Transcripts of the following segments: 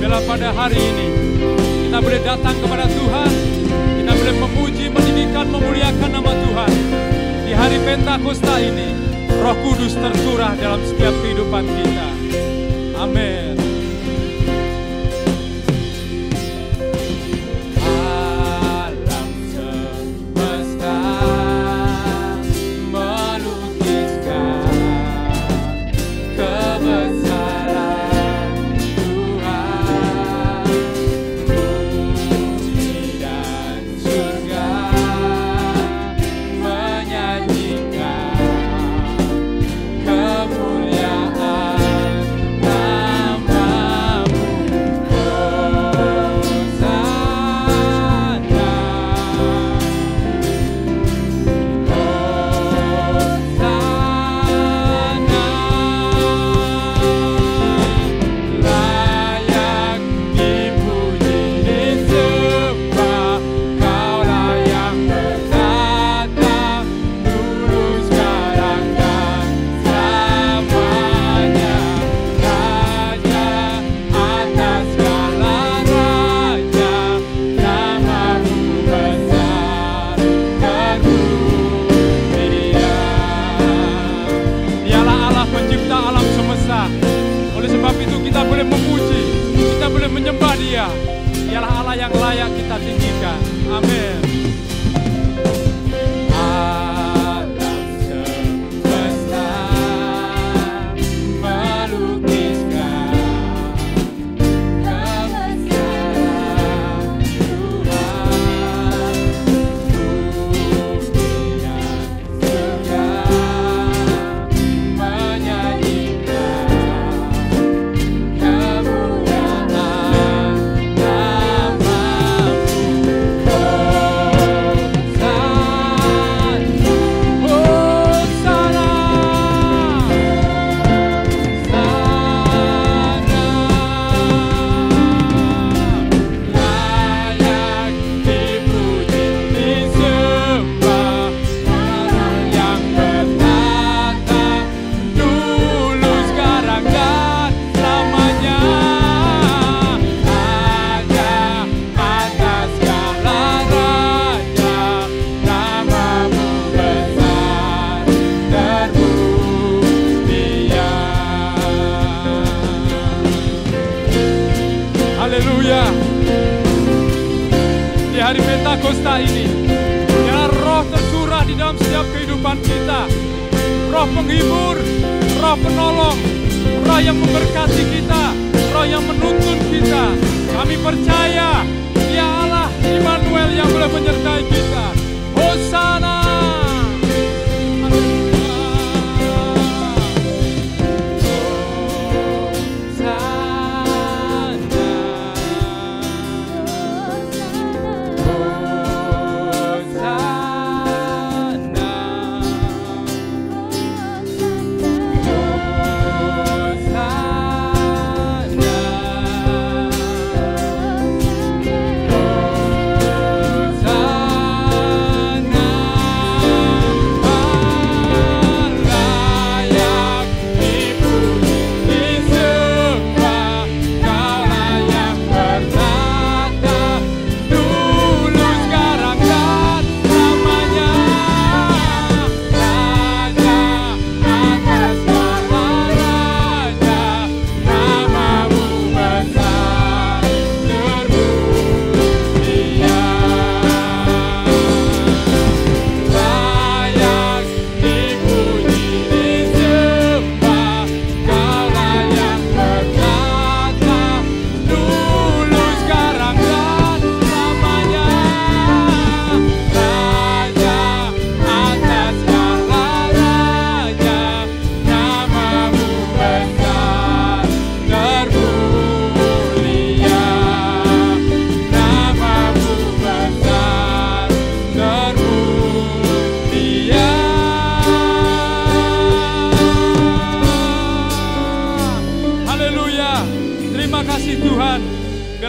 Bila pada hari ini kita boleh datang kepada Tuhan, kita boleh memuji, meninggikan, memuliakan nama Tuhan. Di hari Pentakosta ini, Roh Kudus tercurah dalam setiap kehidupan kita. Amin. Dialah Allah yang layak kita tinggikan. Amin. Di hari Pentakosta ini, biarlah Roh tercurah di dalam setiap kehidupan kita. Roh penghibur, Roh penolong, Roh yang memberkati kita, Roh yang menuntun kita. Kami percaya Dia Allah Immanuel yang boleh menyertai kita. Hosana.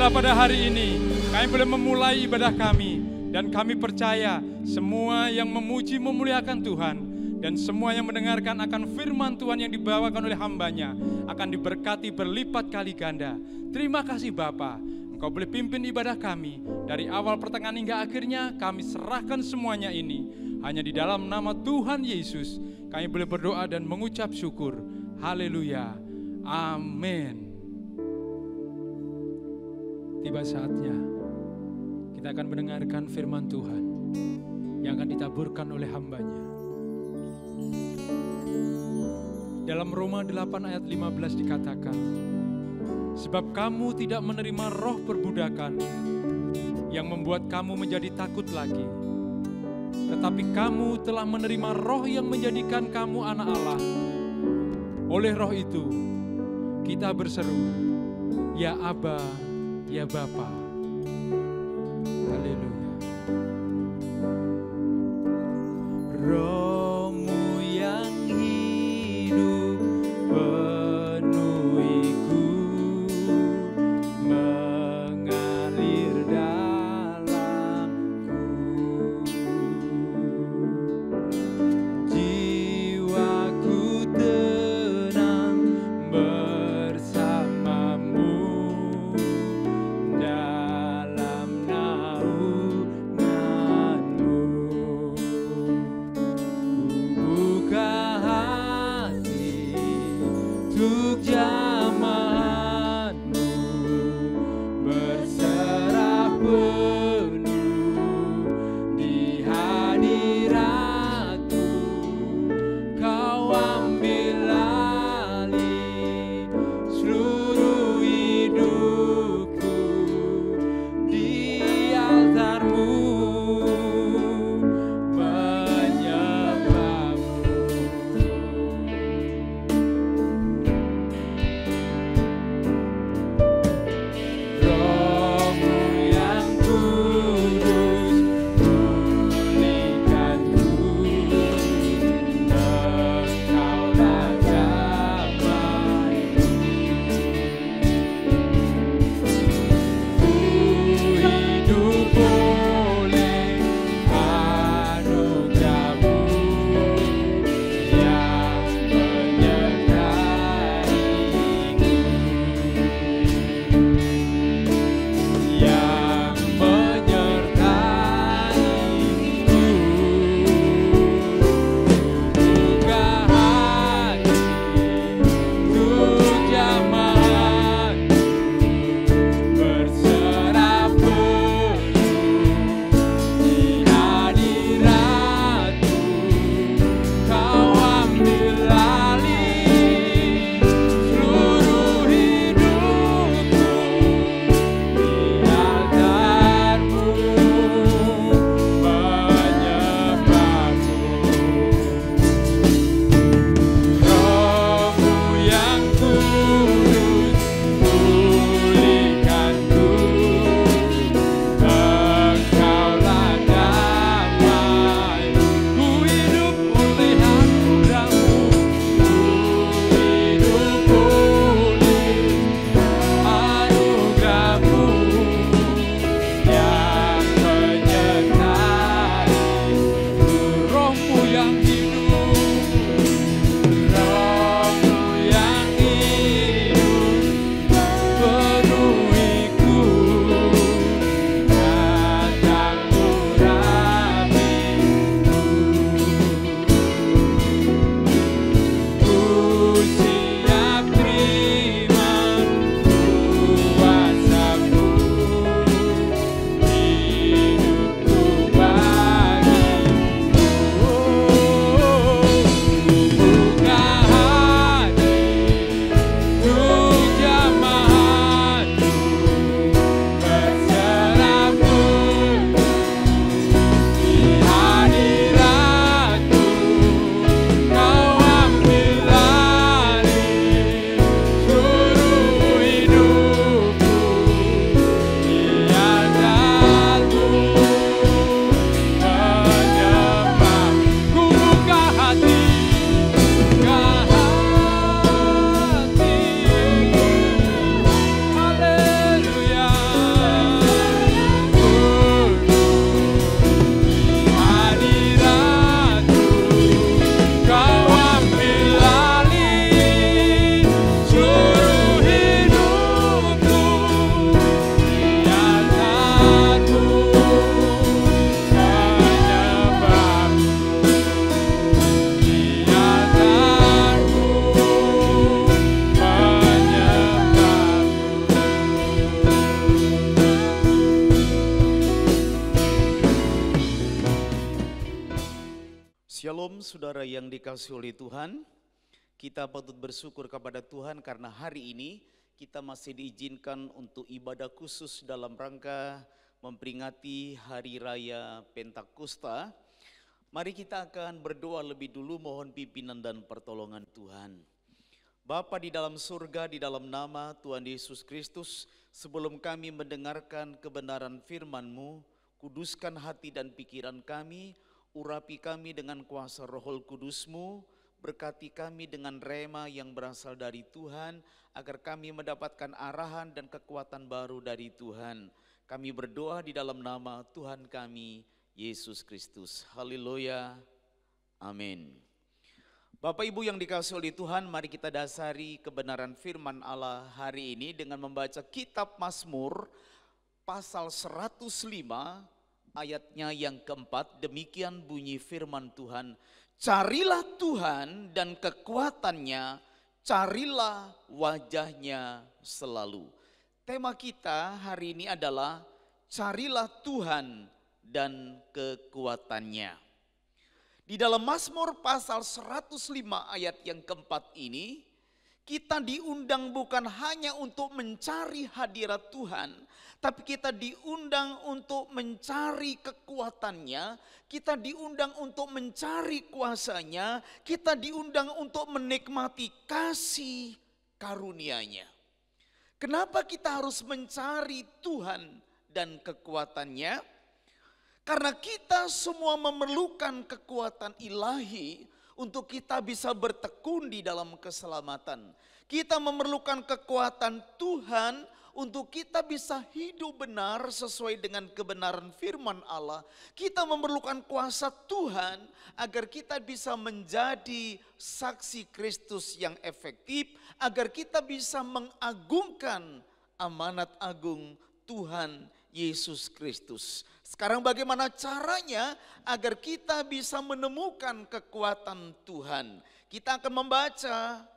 Pada hari ini kami boleh memulai ibadah kami, dan kami percaya semua yang memuji memuliakan Tuhan Dan semua yang mendengarkan akan firman Tuhan yang dibawakan oleh hamba-Nya akan diberkati berlipat kali ganda. Terima kasih Bapa, Engkau boleh pimpin ibadah kami. Dari awal pertengahan hingga akhirnya kami serahkan semuanya ini. Hanya di dalam nama Tuhan Yesus kami boleh berdoa dan mengucap syukur. Haleluya. Amin. Tiba saatnya kita akan mendengarkan firman Tuhan yang akan ditaburkan oleh hamba-Nya. Dalam Roma 8 ayat 15 dikatakan, sebab kamu tidak menerima roh perbudakan yang membuat kamu menjadi takut lagi, tetapi kamu telah menerima roh yang menjadikan kamu anak Allah. Oleh roh itu kita berseru, ya Aba, ya Bapa. Haleluya. Roh-Mu yang hidup penuhiku, mengalir dalamku. Jiwaku tenang bersamamu dalam naunganmu. Shalom saudara yang dikasihi oleh Tuhan. Kita patut bersyukur kepada Tuhan karena hari ini kita masih diizinkan untuk ibadah khusus dalam rangka memperingati Hari Raya Pentakosta. Mari kita akan berdoa lebih dulu, mohon pimpinan dan pertolongan Tuhan. Bapa di dalam surga, di dalam nama Tuhan Yesus Kristus, sebelum kami mendengarkan kebenaran firman-Mu, kuduskan hati dan pikiran kami, urapi kami dengan kuasa Roh Kudus-Mu, berkati kami dengan rema yang berasal dari Tuhan, agar kami mendapatkan arahan dan kekuatan baru dari Tuhan. Kami berdoa di dalam nama Tuhan kami, Yesus Kristus. Haleluya. Amin. Bapak Ibu yang dikasihi oleh Tuhan, mari kita dasari kebenaran firman Allah hari ini dengan membaca kitab Mazmur pasal 105 ayatnya yang keempat. Demikian bunyi firman Tuhan, carilah Tuhan dan kekuatannya, carilah wajahnya selalu. Tema kita hari ini adalah carilah Tuhan dan kekuatannya. Di dalam Mazmur pasal 105 ayat yang keempat ini, kita diundang bukan hanya untuk mencari hadirat Tuhan, tapi kita diundang untuk mencari kekuatannya, kita diundang untuk mencari kuasanya, kita diundang untuk menikmati kasih karunia-Nya. Kenapa kita harus mencari Tuhan dan kekuatannya? Karena kita semua memerlukan kekuatan ilahi untuk kita bisa bertekun di dalam keselamatan. Kita memerlukan kekuatan Tuhan untuk kita bisa hidup benar sesuai dengan kebenaran firman Allah. Kita memerlukan kuasa Tuhan agar kita bisa menjadi saksi Kristus yang efektif, agar kita bisa mengagungkan amanat agung Tuhan Yesus Kristus. Sekarang bagaimana caranya agar kita bisa menemukan kekuatan Tuhan? Kita akan membaca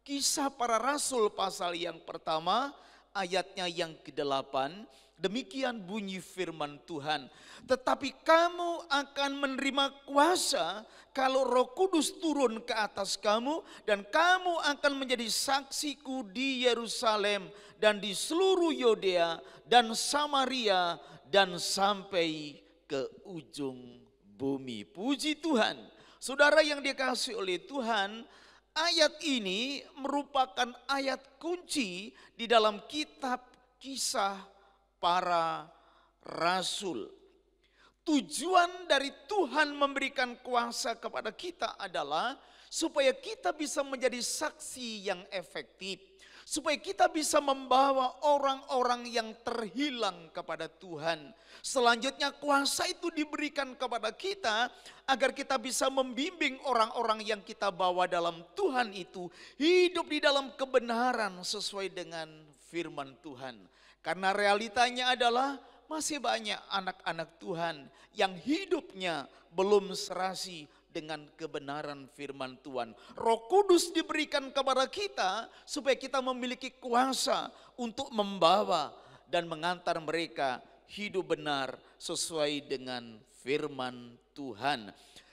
Kisah Para Rasul pasal yang pertama, ayatnya yang ke-8. Demikian bunyi firman Tuhan. Tetapi kamu akan menerima kuasa kalau Roh Kudus turun ke atas kamu, dan kamu akan menjadi saksiku di Yerusalem dan di seluruh Yudea dan Samaria dan sampai ke ujung bumi. Puji Tuhan. Saudara yang dikasihi oleh Tuhan, ayat ini merupakan ayat kunci di dalam kitab Kisah Para Rasul. Tujuan dari Tuhan memberikan kuasa kepada kita adalah supaya kita bisa menjadi saksi yang efektif, supaya kita bisa membawa orang-orang yang terhilang kepada Tuhan. Selanjutnya kuasa itu diberikan kepada kita agar kita bisa membimbing orang-orang yang kita bawa dalam Tuhan itu hidup di dalam kebenaran sesuai dengan firman Tuhan. Karena realitanya adalah masih banyak anak-anak Tuhan yang hidupnya belum serasi dengan kebenaran firman Tuhan. Roh Kudus diberikan kepada kita supaya kita memiliki kuasa untuk membawa dan mengantar mereka hidup benar sesuai dengan firman Tuhan.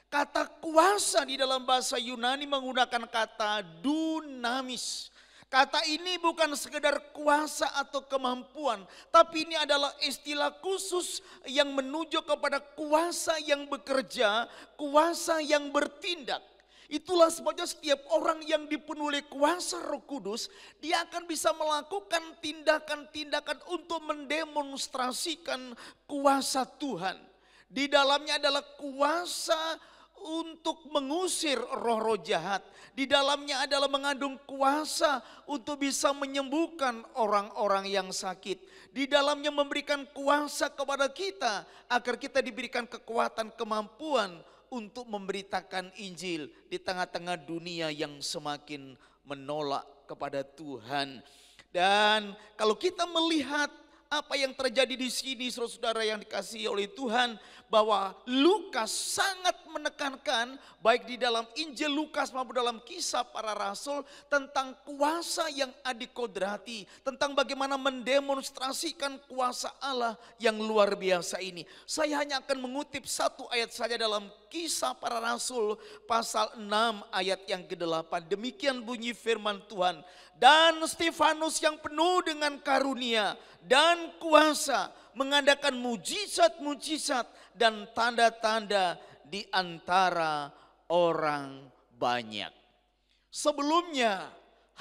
Kata kuasa di dalam bahasa Yunani menggunakan kata dunamis. Kata ini bukan sekedar kuasa atau kemampuan, tapi ini adalah istilah khusus yang menuju kepada kuasa yang bekerja, kuasa yang bertindak. Itulah sebabnya setiap orang yang dipenuhi kuasa Roh Kudus, dia akan bisa melakukan tindakan-tindakan untuk mendemonstrasikan kuasa Tuhan. Di dalamnya adalah kuasa untuk mengusir roh-roh jahat. Di dalamnya adalah mengandung kuasa untuk bisa menyembuhkan orang-orang yang sakit. Di dalamnya memberikan kuasa kepada kita agar kita diberikan kekuatan, kemampuan untuk memberitakan Injil di tengah-tengah dunia yang semakin menolak kepada Tuhan. Dan kalau kita melihat apa yang terjadi di sini, saudara-saudara yang dikasihi oleh Tuhan, bahwa Lukas sangat menekankan baik di dalam Injil Lukas maupun dalam Kisah Para Rasul tentang kuasa yang adikodrati, tentang bagaimana mendemonstrasikan kuasa Allah yang luar biasa ini. Saya hanya akan mengutip satu ayat saja dalam Kisah Para Rasul pasal 6 ayat yang ke-8. Demikian bunyi firman Tuhan. Dan Stefanus yang penuh dengan karunia dan kuasa mengadakan mujizat-mujizat dan tanda-tanda di antara orang banyak. Sebelumnya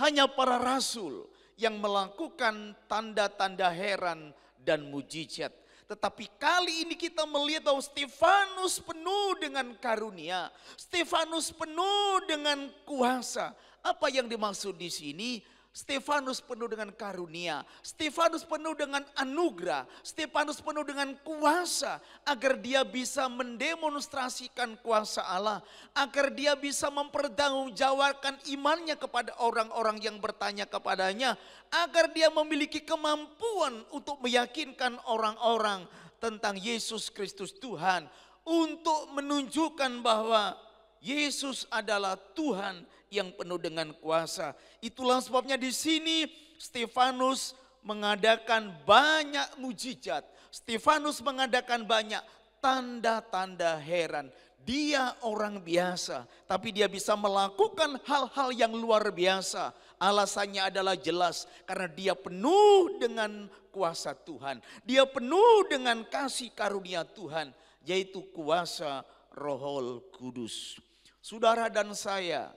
hanya para rasul yang melakukan tanda-tanda heran dan mujizat. Tetapi kali ini kita melihat bahwa Stefanus penuh dengan karunia, Stefanus penuh dengan kuasa. Apa yang dimaksud di sini? Stefanus penuh dengan karunia, Stefanus penuh dengan anugerah, Stefanus penuh dengan kuasa agar dia bisa mendemonstrasikan kuasa Allah, agar dia bisa mempertanggungjawabkan imannya kepada orang-orang yang bertanya kepadanya, agar dia memiliki kemampuan untuk meyakinkan orang-orang tentang Yesus Kristus Tuhan, untuk menunjukkan bahwa Yesus adalah Tuhan yang penuh dengan kuasa. Itulah sebabnya di sini Stefanus mengadakan banyak mujizat. Stefanus mengadakan banyak tanda-tanda heran. Dia orang biasa, tapi dia bisa melakukan hal-hal yang luar biasa. Alasannya adalah jelas, karena dia penuh dengan kuasa Tuhan. Dia penuh dengan kasih karunia Tuhan, yaitu kuasa Roh Kudus. Saudara dan saya,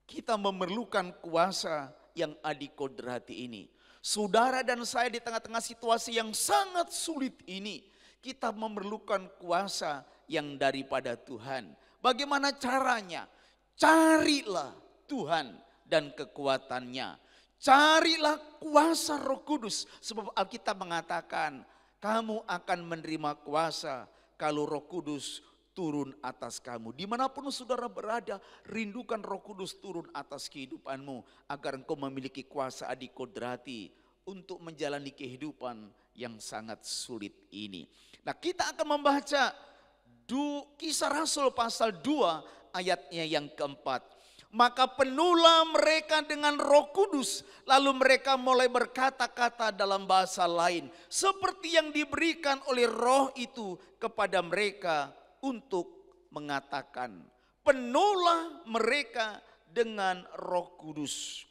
kita memerlukan kuasa yang adikodrati ini. Saudara dan saya di tengah-tengah situasi yang sangat sulit ini, kita memerlukan kuasa yang daripada Tuhan. Bagaimana caranya? Carilah Tuhan dan kekuatannya. Carilah kuasa Roh Kudus. Sebab Alkitab mengatakan, kamu akan menerima kuasa kalau Roh Kudus turun atas kamu. Dimanapun saudara berada, rindukan Roh Kudus turun atas kehidupanmu, agar engkau memiliki kuasa adikodrati untuk menjalani kehidupan yang sangat sulit ini. Nah, kita akan membaca Kisah Rasul pasal 2 ayatnya yang keempat. Maka penuhlah mereka dengan Roh Kudus, lalu mereka mulai berkata-kata dalam bahasa lain, seperti yang diberikan oleh Roh itu kepada mereka untuk mengatakan. Penuhlah mereka dengan Roh Kudus.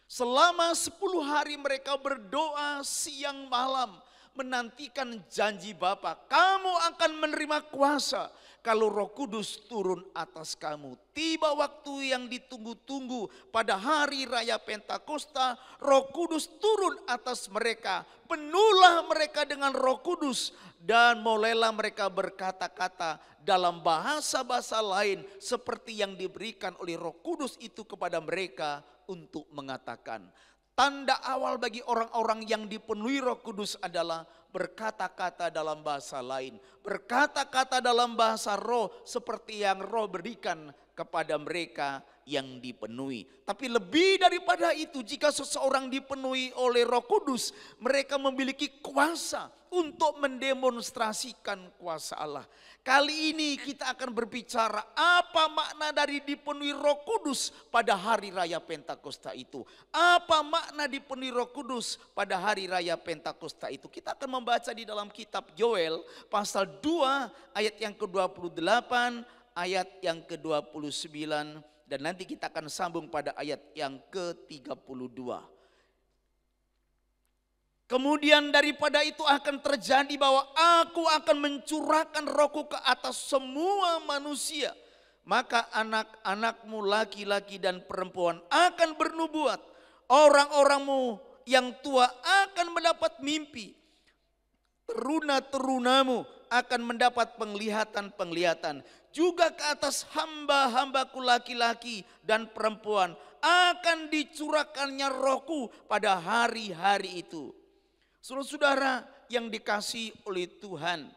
Selama 10 hari mereka berdoa siang malam, menantikan janji Bapa. Kamu akan menerima kuasa kalau Roh Kudus turun atas kamu. Tiba waktu yang ditunggu-tunggu pada hari raya Pentakosta, Roh Kudus turun atas mereka. Penuhlah mereka dengan Roh Kudus dan mulailah mereka berkata-kata dalam bahasa-bahasa lain seperti yang diberikan oleh Roh Kudus itu kepada mereka untuk mengatakan. Tanda awal bagi orang-orang yang dipenuhi Roh Kudus adalah berkata-kata dalam bahasa lain. Berkata-kata dalam bahasa roh seperti yang Roh berikan kepada mereka yang dipenuhi. Tapi lebih daripada itu, jika seseorang dipenuhi oleh Roh Kudus, mereka memiliki kuasa untuk mendemonstrasikan kuasa Allah. Kali ini kita akan berbicara apa makna dari dipenuhi Roh Kudus pada hari raya Pentakosta itu. Apa makna dipenuhi Roh Kudus pada hari raya Pentakosta itu. Kita akan membaca di dalam kitab Yoel pasal 2 ayat yang ke-28, ayat yang ke-29. Dan nanti kita akan sambung pada ayat yang ke-32. Kemudian daripada itu akan terjadi bahwa aku akan mencurahkan Rohku ke atas semua manusia. Maka anak-anakmu laki-laki dan perempuan akan bernubuat. Orang-orangmu yang tua akan mendapat mimpi. Teruna-terunamu akan mendapat penglihatan-penglihatan. Juga ke atas hamba-hambaku laki-laki dan perempuan akan dicurahkannya Rohku pada hari-hari itu. Saudara-saudara yang dikasihi oleh Tuhan,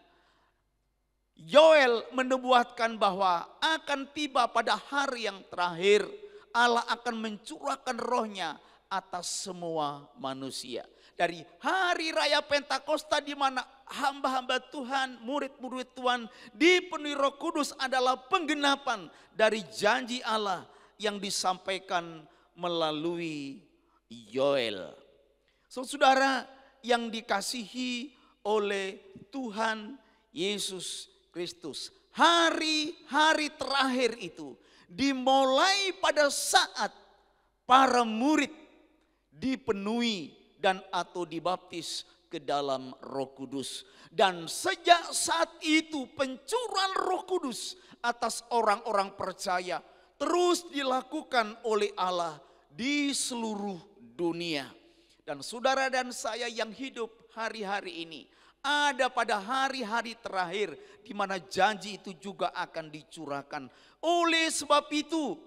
Yoel menubuatkan bahwa akan tiba pada hari yang terakhir Allah akan mencurahkan Rohnya atas semua manusia. Dari hari raya Pentakosta di mana hamba-hamba Tuhan, murid-murid Tuhan dipenuhi Roh Kudus adalah penggenapan dari janji Allah yang disampaikan melalui Yoel. Saudara yang dikasihi oleh Tuhan Yesus Kristus, hari-hari terakhir itu dimulai pada saat para murid dipenuhi dan atau dibaptis ke dalam Roh Kudus. Dan sejak saat itu pencurahan Roh Kudus atas orang-orang percaya terus dilakukan oleh Allah di seluruh dunia. Dan saudara dan saya yang hidup hari-hari ini ada pada hari-hari terakhir di mana janji itu juga akan dicurahkan. Oleh sebab itu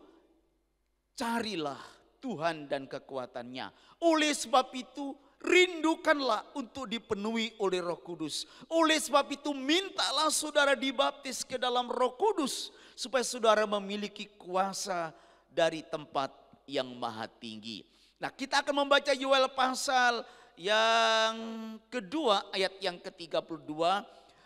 carilah Tuhan dan kekuatannya. Oleh sebab itu rindukanlah untuk dipenuhi oleh Roh Kudus. Oleh sebab itu mintalah saudara dibaptis ke dalam Roh Kudus supaya saudara memiliki kuasa dari tempat yang maha tinggi. Nah, kita akan membaca Yoel pasal yang kedua ayat yang ke-32.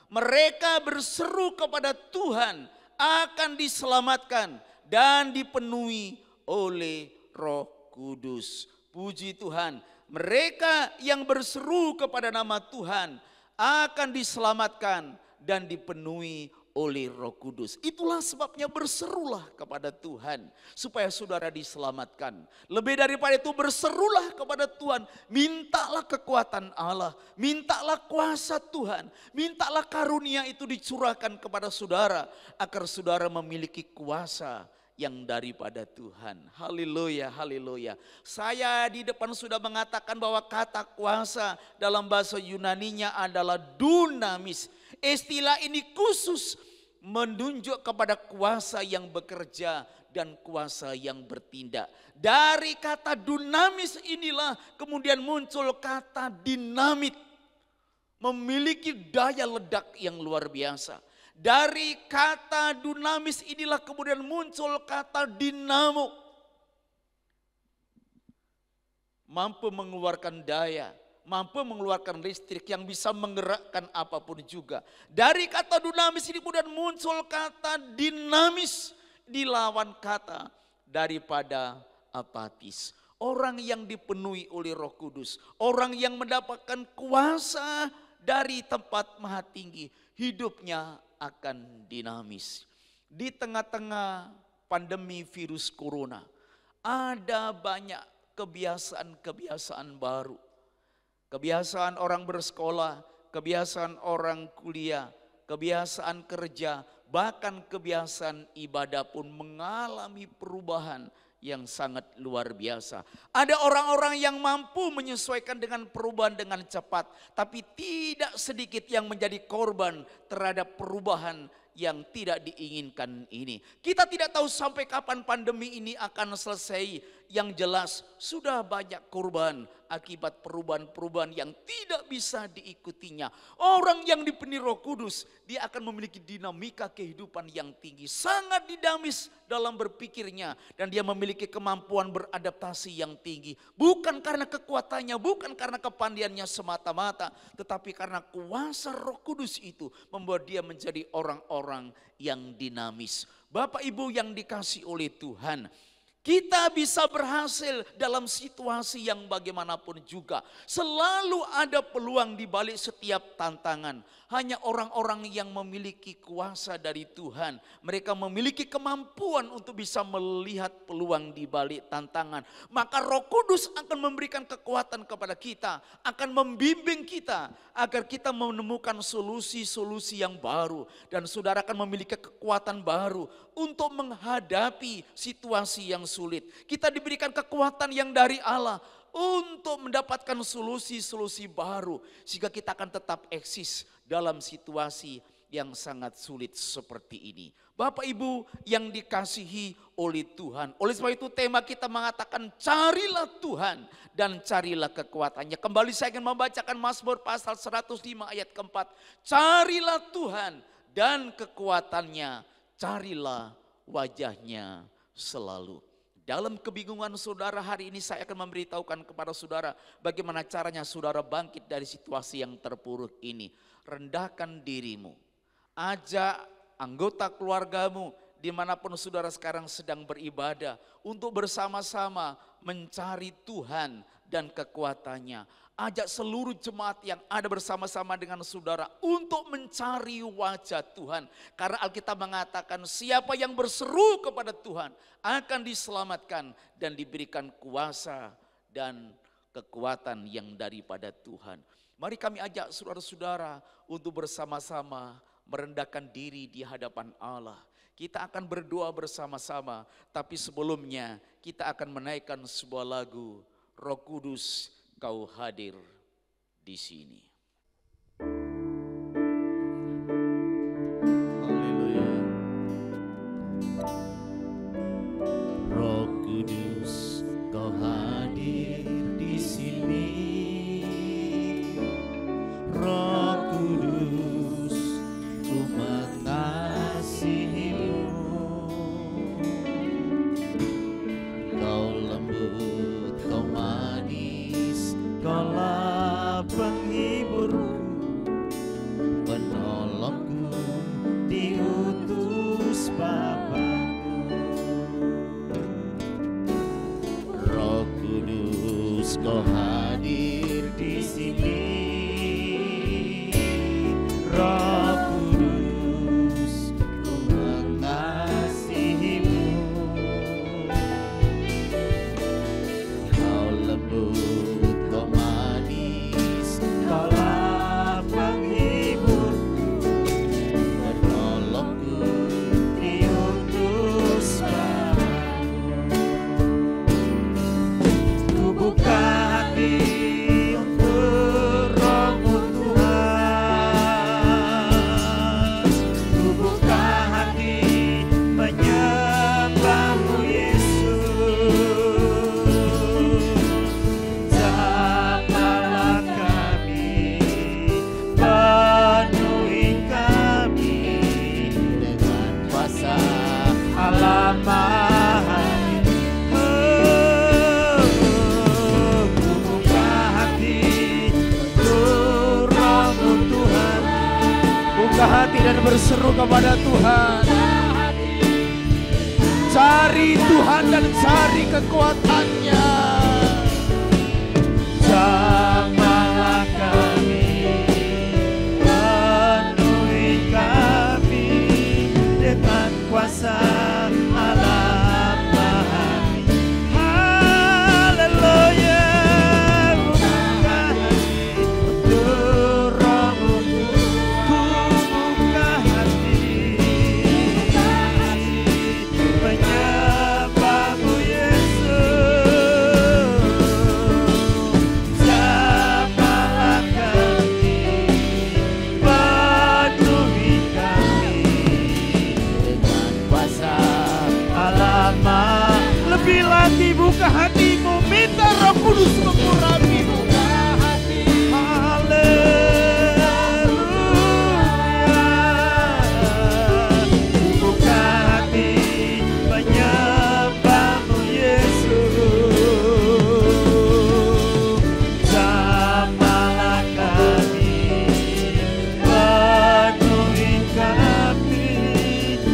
Mereka berseru kepada Tuhan akan diselamatkan dan dipenuhi oleh Roh Kudus. Puji Tuhan, mereka yang berseru kepada nama Tuhan akan diselamatkan dan dipenuhi oleh Roh Kudus. Itulah sebabnya berserulah kepada Tuhan supaya saudara diselamatkan. Lebih daripada itu berserulah kepada Tuhan, mintalah kekuatan Allah, mintalah kuasa Tuhan, mintalah karunia itu dicurahkan kepada saudara agar saudara memiliki kuasa yang daripada Tuhan. Haleluya, haleluya. Saya di depan sudah mengatakan bahwa kata kuasa dalam bahasa Yunaninya adalah dunamis. Istilah ini khusus menunjuk kepada kuasa yang bekerja dan kuasa yang bertindak. Dari kata dunamis inilah kemudian muncul kata dinamit. Memiliki daya ledak yang luar biasa. Dari kata dunamis inilah kemudian muncul kata dinamo. Mampu mengeluarkan daya, mampu mengeluarkan listrik yang bisa menggerakkan apapun juga. Dari kata dunamis ini kemudian muncul kata dinamis, dilawan kata daripada apatis. Orang yang dipenuhi oleh Roh Kudus, orang yang mendapatkan kuasa dari tempat maha tinggi, hidupnya akan dinamis. Di tengah-tengah pandemi virus corona, ada banyak kebiasaan-kebiasaan baru. Kebiasaan orang bersekolah, kebiasaan orang kuliah, kebiasaan kerja, bahkan kebiasaan ibadah pun mengalami perubahan yang sangat luar biasa. Ada orang-orang yang mampu menyesuaikan dengan perubahan dengan cepat, tapi tidak sedikit yang menjadi korban terhadap perubahan yang tidak diinginkan ini. Kita tidak tahu sampai kapan pandemi ini akan selesai. Yang jelas sudah banyak korban akibat perubahan-perubahan yang tidak bisa diikutinya. Orang yang dipenuhi Roh Kudus, dia akan memiliki dinamika kehidupan yang tinggi, sangat dinamis dalam berpikirnya, dan dia memiliki kemampuan beradaptasi yang tinggi. Bukan karena kekuatannya, bukan karena kepandaiannya semata-mata, tetapi karena kuasa Roh Kudus itu membuat dia menjadi orang-orang yang dinamis. Bapak Ibu yang dikasihi oleh Tuhan, kita bisa berhasil dalam situasi yang bagaimanapun juga. Selalu ada peluang di balik setiap tantangan. Hanya orang-orang yang memiliki kuasa dari Tuhan, mereka memiliki kemampuan untuk bisa melihat peluang di balik tantangan. Maka Roh Kudus akan memberikan kekuatan kepada kita, akan membimbing kita agar kita menemukan solusi-solusi yang baru. Dan saudara akan memiliki kekuatan baru untuk menghadapi situasi yang sulit. Kita diberikan kekuatan yang dari Allah untuk mendapatkan solusi-solusi baru, sehingga kita akan tetap eksis dalam situasi yang sangat sulit seperti ini. Bapak Ibu yang dikasihi oleh Tuhan, oleh sebab itu tema kita mengatakan carilah Tuhan dan carilah kekuatannya. Kembali saya ingin membacakan Mazmur pasal 105 ayat keempat. Carilah Tuhan dan kekuatannya, carilah wajahnya selalu. Dalam kebingungan saudara hari ini saya akan memberitahukan kepada saudara bagaimana caranya saudara bangkit dari situasi yang terpuruk ini. Rendahkan dirimu, ajak anggota keluargamu dimanapun saudara sekarang sedang beribadah untuk bersama-sama mencari Tuhan dan kekuatannya. Ajak seluruh jemaat yang ada bersama-sama dengan saudara untuk mencari wajah Tuhan. Karena Alkitab mengatakan siapa yang berseru kepada Tuhan akan diselamatkan dan diberikan kuasa dan kekuatan yang daripada Tuhan. Mari kami ajak saudara-saudara untuk bersama-sama merendahkan diri di hadapan Allah. Kita akan berdoa bersama-sama, tapi sebelumnya kita akan menaikkan sebuah lagu, Roh Kudus Kau hadir di sini. Haleluya. Roh Kudus Kau hadir di sini. Roh Kudus Ku mengasihimu. Kau lembut, Kau manis, Kaulah penghiburku, penolongku, diutus Bapa-Ku. Roh Kudus Kau hadir di sini. Roh Kudus Ku mengasihimu. Kau lembut, hati dan berseru kepada Tuhan. Cari Tuhan dan cari kekuatannya. Jamahlah kami, penuhi kami dengan kuasa Allah Maha. Haleluya. Lebih lagi buka hatimu, minta Roh Kudus mengurapimu. Haleluya. Buka hati menyembahmu Yesus. Jamahlah kami, penuhi kami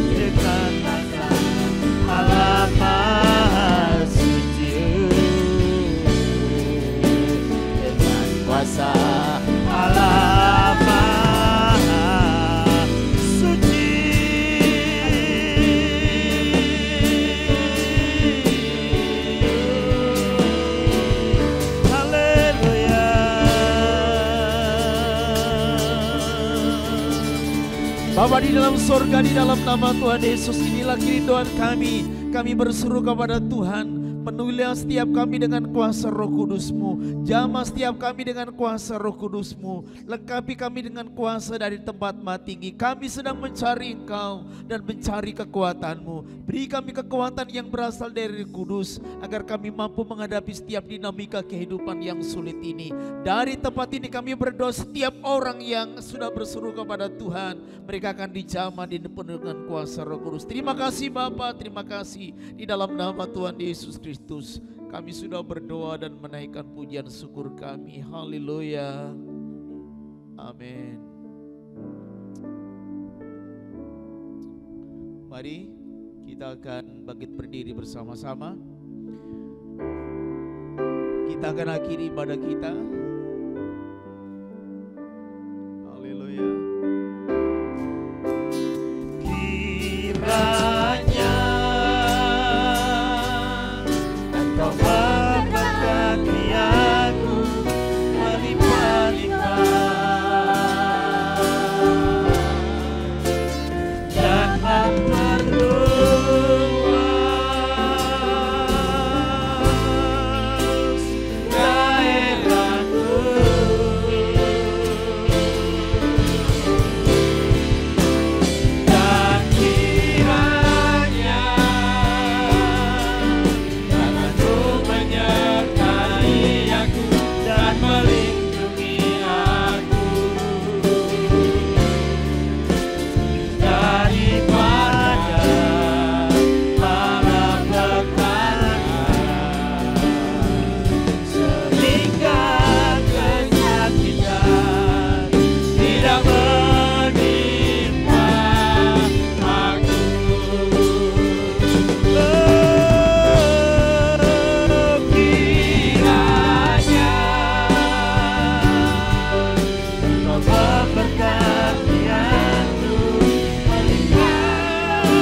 dengan Allah Maha Suci. Dengan kuasa Allah Maha Suci. Haleluya. Bapa di dalam surga, di dalam nama Tuhan Yesus, inilah kerinduan kami. Kami berseru kepada Tuhan, Penuhilah setiap kami dengan kuasa Roh Kudus-Mu. Jamah setiap kami dengan kuasa Roh Kudus-Mu. Lengkapi kami dengan kuasa dari tempat maha tinggi. Kami sedang mencari Engkau dan mencari kekuatan-Mu. Beri kami kekuatan yang berasal dari Roh Kudus, agar kami mampu menghadapi setiap dinamika kehidupan yang sulit ini. Dari tempat ini kami berdoa, setiap orang yang sudah berseru kepada Tuhan, mereka akan dijamah dipenuhi dengan kuasa Roh Kudus. Terima kasih Bapa, terima kasih. Di dalam nama Tuhan Yesus Kristus kami sudah berdoa dan menaikkan pujian syukur kami. Haleluya. Amin. Mari kita akan bangkit berdiri bersama-sama. Kita akan akhiri ibadah kita. Haleluya. Kiranya Engkau memberkati aku melimpah-limpah dan memperluas daerahku, dan kiranya tanganmu menyertai aku dan melindungi aku daripada malapetaka, sehingga kesakitan tidak menimpa aku. Kiranya Engkau memberkati aku melimpah dan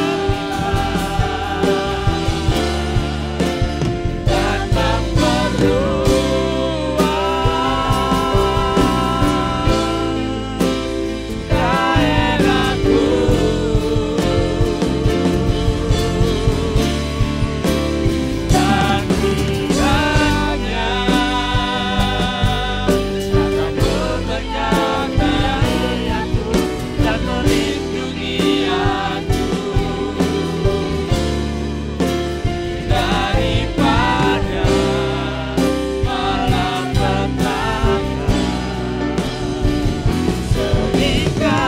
memperluas daerahku, dan kiranya tanganmu menyertai aku dan melindungi aku daripada malapetaka, sehingga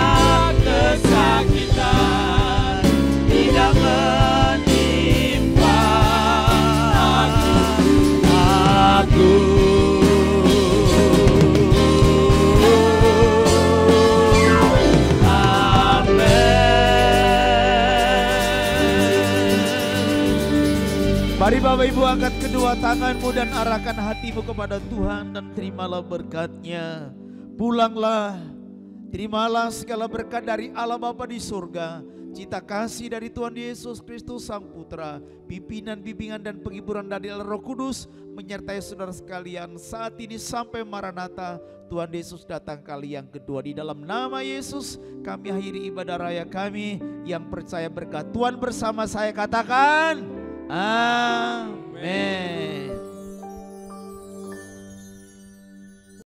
kesakitan tidak menimpa aku. Mari Bapak Ibu angkat kedua tanganmu dan arahkan hatimu kepada Tuhan dan terimalah berkat-Nya. Pulanglah, terimalah segala berkat dari Allah Bapa di surga, cita kasih dari Tuhan Yesus Kristus Sang Putra, pimpinan, bimbingan dan penghiburan dari Roh Kudus menyertai saudara sekalian saat ini sampai Maranatha. Tuhan Yesus datang kali yang kedua. Di dalam nama Yesus kami akhiri ibadah raya kami. Yang percaya berkat Tuhan bersama saya katakan amin.